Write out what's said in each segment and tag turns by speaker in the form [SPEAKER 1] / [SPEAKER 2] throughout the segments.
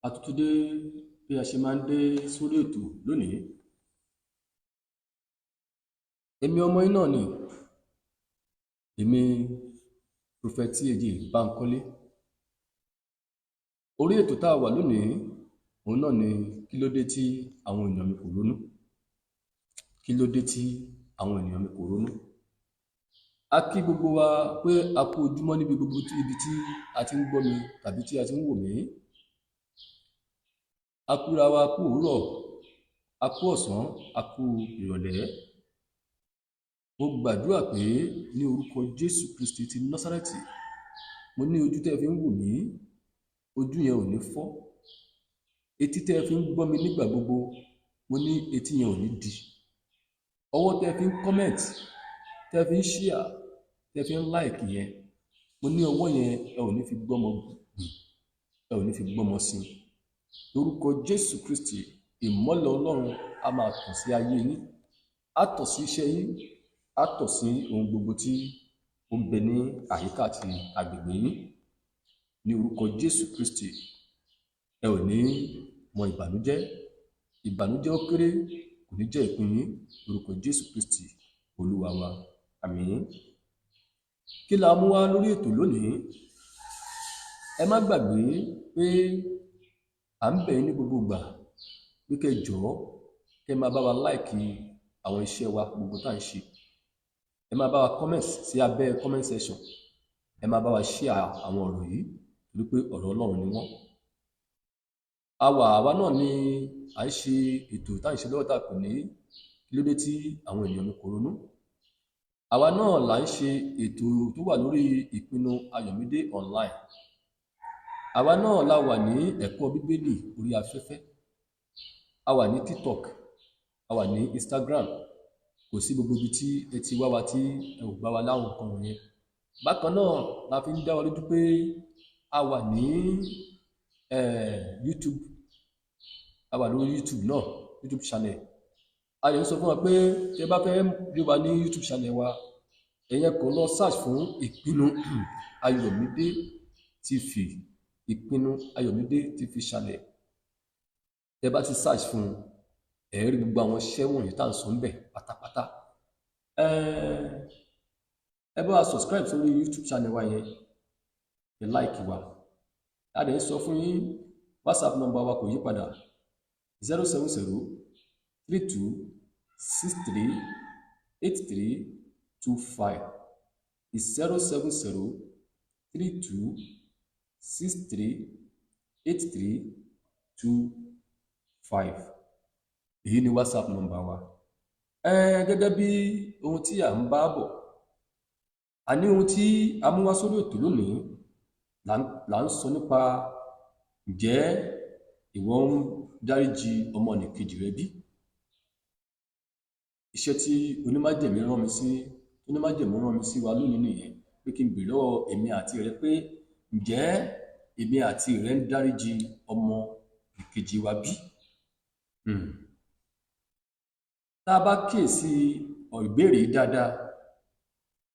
[SPEAKER 1] A tún ti dé bí a ṣe máa ń dé sórí ètò lónìí. Èmi ọmọ yín náà ni, èmi Prophet Èjì Bánkọ́lé. Orí ètò tá a wà lónìí, òun náà ni kí ló dé tí àwọn ènìyàn mi kò ronú? Kí ló dé tí àwọn ènìyàn mi kò ronú? A kí gbogbo wa pé a kú ojúmọ́ níbi gbogbo ibi tí a ti ń gbọ́ mi tàbí tí a ti ń wò mí. A kúra wa kú òwúrọ̀, a kú ọ̀sán, a kú ìrọ̀lẹ́. Mo gbàdúrà pé ní orúkọ Jésù Kristi ti Násárẹ́tì, mo ní ojú tẹ́ fi ń wò mí, ojú yẹn ò ní fọ́. Etí tẹ́ fi ń gbọ́ mi nígbà gbogbo, mo ní etí yẹn ò ní di. Ọwọ́ tẹ́ fi ń comment, tẹ́ fi ń share, tẹ́ fi ń like yẹn, mo ní ọwọ́ yẹn ẹ ò ní fi gbọ́mọ gbìn, ẹ ò ní fi gbọ́mọ sin. Lórúkọ Jésù Kristi, ìmọ́lẹ̀ Ọlọ́run a máa tàn sí ayé yín, á tàn sí iṣẹ́ yín, á tàn sí ohun gbogbo tí ó ń bẹ ní àyíká àti agbègbè yín. Ní orúkọ Jésù Kristi, ẹ ò ní mọ ìbànújẹ́. Ìbànújẹ́ ó kéré, kò ní jẹ́ ìpín yín. Lórúkọ Jésù Kristi, Olúwa wa. Àmín. Kí la mú wá lórí ètò lónìí? Ẹ má gbàgbé pé à ń bẹ̀ yín ní gbogbo ìgbà pé kẹ́ jọ̀ọ́ kẹ́ máa bá wa láìkì àwọn iṣẹ́ wa gbogbo tá à ń ṣe. Ẹ máa bá wa comment sí abẹ́ comment section. Ẹ máa bá wa share àwọn ọ̀rọ̀ yìí torí pé ọ̀rọ̀ Ọlọ́run ni wọ́n. Àwa náà ni à ń ṣe ètò tá à ń ṣe lọ́wọ́ tá a pè ní kí ló dé tí àwọn ènìyàn mi kò ronú. Àwa náà là ń ṣe ètò tó wà lórí ìpinnu Ayọ̀mídé online. Àwa náà la wà ní ẹ̀kọ́ Bíbélì orí afẹ́fẹ́. A wà ní TikTok, a wà ní Instagram. Kò sí gbogbo ibi tí ẹ ti wá wa tí ẹ ò bá wa láwọn nǹkan wọ̀nyẹn. Bákan náà la fi ń dá wa lójú pé a wà ní YouTube. A wà lórí YouTube náà, YouTube channel. A lè sọ fún wa pé tí ẹ bá fẹ́ rí wa ní YouTube channel wa, ẹ̀yẹn kò lọ search fún ìpinnu Ayọ̀mídé TV. Ìpinnu Ayọ̀mídé TV channel. Tẹ́ bá ti search fún ẹ rí gbogbo àwọn iṣẹ́ wọ̀nyí tá à ń sọ ńbẹ̀ pátápátá. Ẹ bá wa subscribe sórí YouTube channel wa yẹn, ẹ like wa. A dẹ̀ ń sọ fún yín, WhatsApp number wa kò yí padà, 07032638325. It's 07032638325. Èyí ni WhatsApp number wa. Gẹ́gẹ́ bí ohun tí à ń bá bọ̀, a ní ohun tí a mú wá sórí ètò lónìí là ń sọ nípa ǹjẹ́ ìwọ ń dáríji ọmọnìkejì rẹ bí? Iṣẹ́ tí onímájẹ̀mú rán mi sí wa lónìí nìyẹn, pé kí n bèrè lọ́wọ́ èmi àti rẹ pé ǹjẹ́ èmi àti rẹ ń dáríji ọmọnìkejì wa bí? Tá a bá kíyèsí ìbéèrè yìí dáadáa,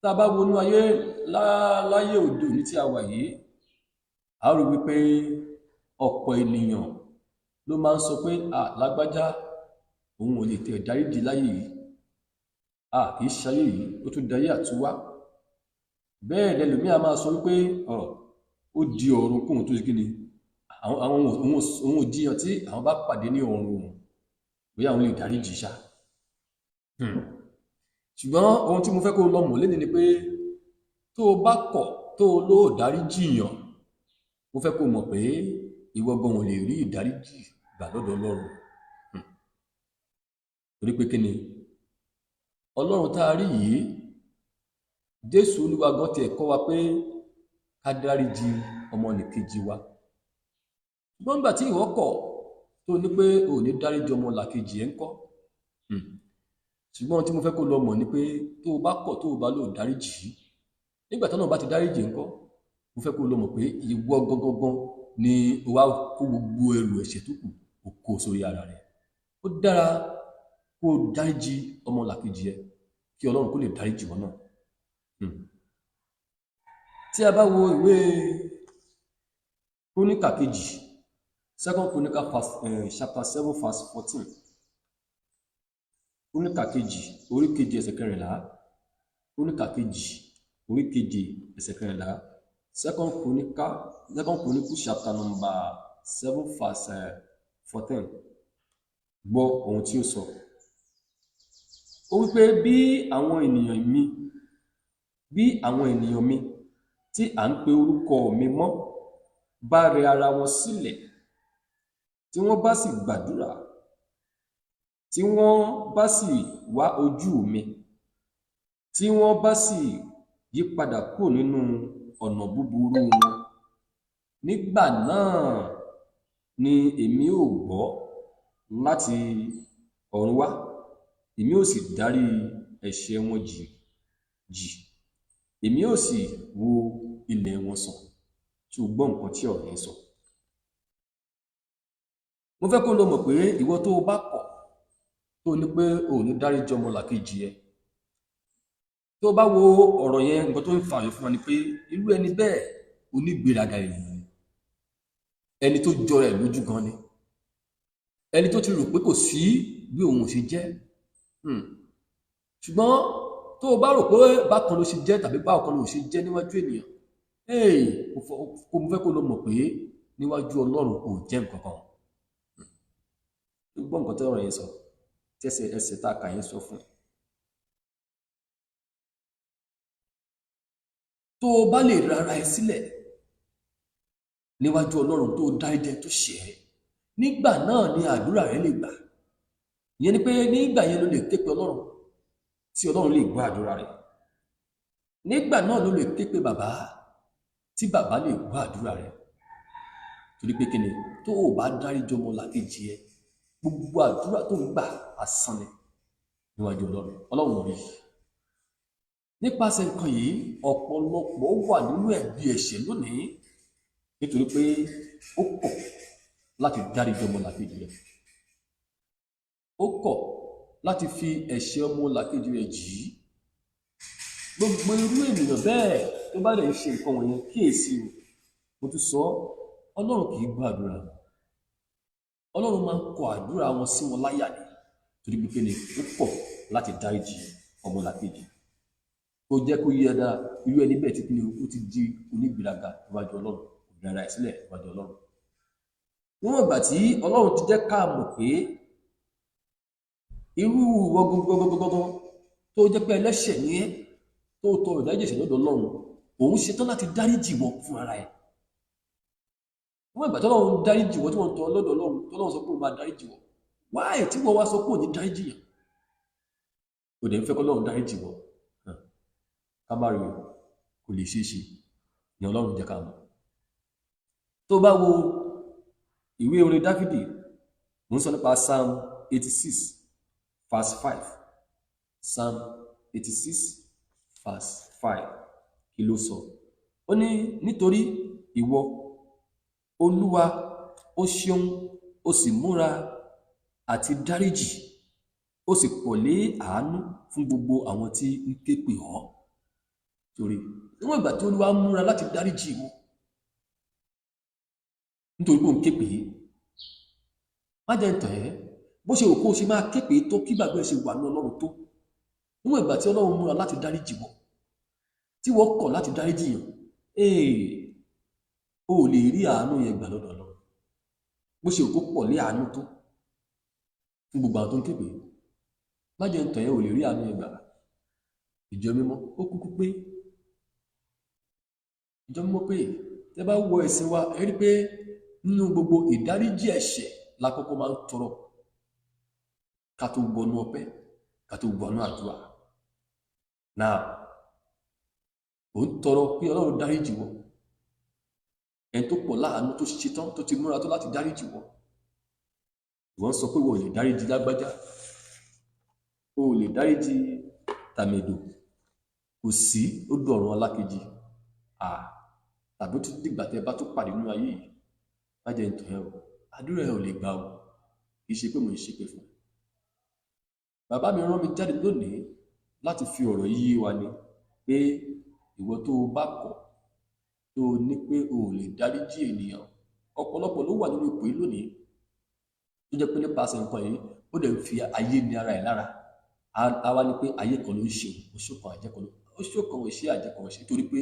[SPEAKER 1] tá a bá wọnú ayé láyé òde òní tí a wà yìí, a rí wípé ọ̀pọ̀ ènìyàn ló máa ń sọ pé lágbájá òun ò lè tẹ̀ dáríjì láyé yìí, kì í ṣayé yìí, ó tún dayé àtúwá. Bẹ́ẹ̀ lẹ́lòmíì a máa sọ wípé ó di ọ̀run kóhun tó ṣe kí ni, òun ò jiyàn tí àwọn bá pàdé ní ọ̀run òun bóyá àwọn lè dáríjì ṣá. Ṣùgbọ́n ohun tí mo fẹ́ kó lọ mọ̀ lénìí ni pé tó o bá kọ̀ tó o lóò dáríjì yàn, mo fẹ́ kó mọ̀ pé ìwọ gan ò lè rí ìdáríjì gbà lọ́dọ̀ Ọlọ́run. Torí pé kí ni Ọlọ́run tá a rí yìí, Jésù Olúwa gan tiẹ̀ kọ́ wa pé ká dáríjì ọmọnìkejì wa. Ṣùgbọ́n nígbà tí ìwọ kọ̀ tó ní pé ò ní dáríjì ọmọlàkejì ẹ̀ ń kọ́. Ṣùgbọ́n tí mo fẹ́ kó lọ mọ̀ ni pé tó o bá kọ̀ tó o bá lò dáríjì, nígbà tí Ọlọ́run bá ti dáríjì ńkọ́, mo fẹ́ kó lọ mọ̀ pé ìwọ gangan ni o wá kó gbogbo ẹrù ẹ̀ṣẹ̀ tó kù o kó sórí ara rẹ̀. Ó dára kó o dáríjì ọmọlàkejì ẹ kí Ọlọ́run kó lè dáríjì wọn náà. Tí a bá wo ìwé Króníkà kejì Second Chronicles chapter 7 verse 14. Króníkà kejì orí keje ẹsẹ̀ kẹrìnlá. Króníkà kejì orí keje ẹsẹ̀ kẹrìnlá. Second Chronicles chapter number 7 verse 14. Gbọ́ ohun tí ó sọ. Ó wípé bí àwọn ènìyàn mi tí à ń pe orúkọ mi mọ́ bá rẹ ara wọn sílẹ̀, tí wọ́n bá sì gbàdúrà, tí wọ́n bá sì wá ojú mi, tí wọ́n bá sì yí padà kúrò nínú ọ̀nà búburú wọn, nígbà náà ni èmi ó gbọ́ láti ọ̀run wá, èmi ó sì dárí ẹ̀ṣẹ̀ wọn jì, èmi ó sì wo ilẹ̀ wọn sàn. Tí o gbọ́ nǹkan tí ọ̀rọ̀ yẹn sọ. Mo fẹ́ kó lọ mọ̀ pé ìwọ tó o bá kọ̀ tó ní pé o ò ní dáríjì ọmọlàkejì ẹ, tó bá wo ọ̀rọ̀ yẹn, nǹkan tó ń fa àyè fún wa ni pé irú ẹni bẹ́ẹ̀ onígbéraga ènìyàn ni, ẹni tó jọra ẹ̀ lójú gan ni, ẹni tó ti rò pé kò sí bí òun ò ṣe jẹ́. Ṣùgbọ́n tó o bá rò pé bákan ló ṣe jẹ́ tàbí bákan ló ṣe jẹ́ níwájú ènìyàn, mo fẹ́ kó lọ mọ̀ pé níwájú Ọlọ́run kò jẹ́ nǹkan kan. Gbọ́ nǹkan tí ọ̀rọ̀ yẹn sọ, tí ẹsẹ̀ tá a kà yẹn sọ fún ẹ. Tó o bá lè rara ẹ sílẹ̀ níwájú Ọlọ́run tó dáríjì tó ṣẹ̀ ẹ́, nígbà náà ni àdúrà rẹ lè gbà. Ìyẹn ni pé nígbà yẹn ló lè ké pe Ọlọ́run tí Ọlọ́run lè gbọ́ àdúrà rẹ. Nígbà náà ló lè ké pe bàbá tí bàbá lè gbọ́ àdúrà rẹ. Torí pé kí ni, tó o bá dáríjì ọmọlàkejì ẹ, gbogbo àdúrà tó ń gbà asán ni níwájú Ọlọ́run. Ọlọ́run rí. Nípasẹ̀ nǹkan yìí, ọ̀pọ̀lọpọ̀ wà nínú ẹ̀bi ẹ̀ṣẹ̀ lónìí nítorí pé ó kọ̀ láti dáríjì ọmọlàkejì rẹ̀. Ó kọ̀ láti fi ẹ̀ṣẹ̀ ọmọlàkejì rẹ̀ jì í. Gbogbo irú ènìyàn bẹ́ẹ̀ tó bá lè ṣe nǹkan wọ̀nyẹn, kíyèsí o, mo tún sọ, Ọlọ́run kì í gbọ́ àdúrà. Ọlọ́run máa ń kọ àdúrà wọn sí wọn láyà ni, torí pé ni ó kọ̀ láti dáríjì ọmọlàkejì. Ó jẹ́ kó yé dáa, irú ẹni bẹ́ẹ̀ ti pinnu ó ti di onígbéraga níwájú Ọlọ́run, kò dára ẹ̀ sílẹ̀ níwájú Ọlọ́run. Níwọ̀n ìgbà tí Ọlọ́run ti jẹ́ ká mọ̀ pé irú ìwọ gbogbogbogbogbò tó jẹ́ pé ẹlẹ́ṣẹ̀ ni ẹ́, tó tọrọ ìdáríjì ẹ̀ṣẹ̀ lọ́dọ̀ Ọlọ́run, òun ṣetán láti dáríjì wọ fún ara ẹ̀. Níwọ̀n ìgbà tí Ọlọ́run dáríjì wọ tí wọ́n tọrọ lọ́dọ̀ Ọlọ́run, tí Ọlọ́run sọ pé òun máa dáríjì wọ, wáyé tí wọ́n wá sọ pé òun ní dáríjì yàn, ó dẹ̀ ń fẹ́ kọ́ Ọlọ́run dáríjì wọ. Ká má rí o, kò lè ṣeé ṣe ni Ọlọ́run jẹ́ ká mọ̀. Tó bá wo ìwé orin Dáfídì, mo ń sọ nípa Psalm 86 verse 5. Psalm 86 verse 5 kí ló sọ? Ó ní, nítorí ìwọ Olúwa ó ṣeun, ó sì múra àti dáríjì, ó sì pọ̀ lé àánú fún gbogbo àwọn tí ń ké pè ọ́. Torí níwọ̀n ìgbà tí Olúwa múra láti dáríjì wọn, nítorí pé òun ké pè é, má jẹ́ ń tàn ẹ́, bó ṣe òkú ṣe máa ké pè é tó, kí gbàgbé ṣe wà ní Ọlọ́run tó, níwọ̀n ìgbà tí Ọlọ́run múra láti dáríjì wọn, tí wọ́n kọ̀ láti dáríjì yàn, o ò lè rí àánú yẹn gbà lọ́dọ̀ Ọlọ́run. Bó ṣe òkú pọ̀ lé àánú tó fún gbogbo àwọn tó ń ké pè é, má jẹ́ ń tàn ẹ́, o lè rí àánú yẹn gbà. Ìjọ mímọ́ ó kúkú pé, ìjọ mímọ́ pé, tẹ́ bá wọ ẹ̀sìn wa, ẹ rí pé nínú gbogbo ìdáríjì ẹ̀ṣẹ̀ la kọ́kọ́ máa ń tọrọ ká tó gbọnú ọpẹ́, ká tó gbọnú àdúrà. Náà ò ń tọrọ pé Ọlọ́run dáríjì wọ, ẹni tó pọ̀ láàánú tó ṣetán tó ti múra tó láti dáríjì wọ, ìwọ́n sọ pé wọ́n ò lè dáríjì lágbájá, o ò lè dáríjì tàmẹ̀dò, kò sí, ó dọ̀run alákejì. Tàbí tó dìgbà tẹ́ bá tó pàdé nínú ayé yìí, má jẹ́ ń tàn ẹ́ o, àdúrà ẹ ò lè gbà o, kì í ṣe pé mo ń ṣépè fún ẹ. Bàbá mi rán mi jáde lónìí láti fi ọ̀rọ̀ yìí wa ni pé ìwọ tó o bá kọ̀, tó o ní pé o ò lè dáríjì ènìyàn, ọ̀pọ̀lọpọ̀ ló wà nínú ipò yìí lónìí tó jẹ́ pé nípasẹ̀ nǹkan yìí ó dẹ̀ ń fi ayé ní ara ẹ̀ lára. A wá ní pé ayé kan ló ń ṣe oṣù kan àjẹkan ló oṣù kan ò ṣe àjẹkan ò ṣe torí pé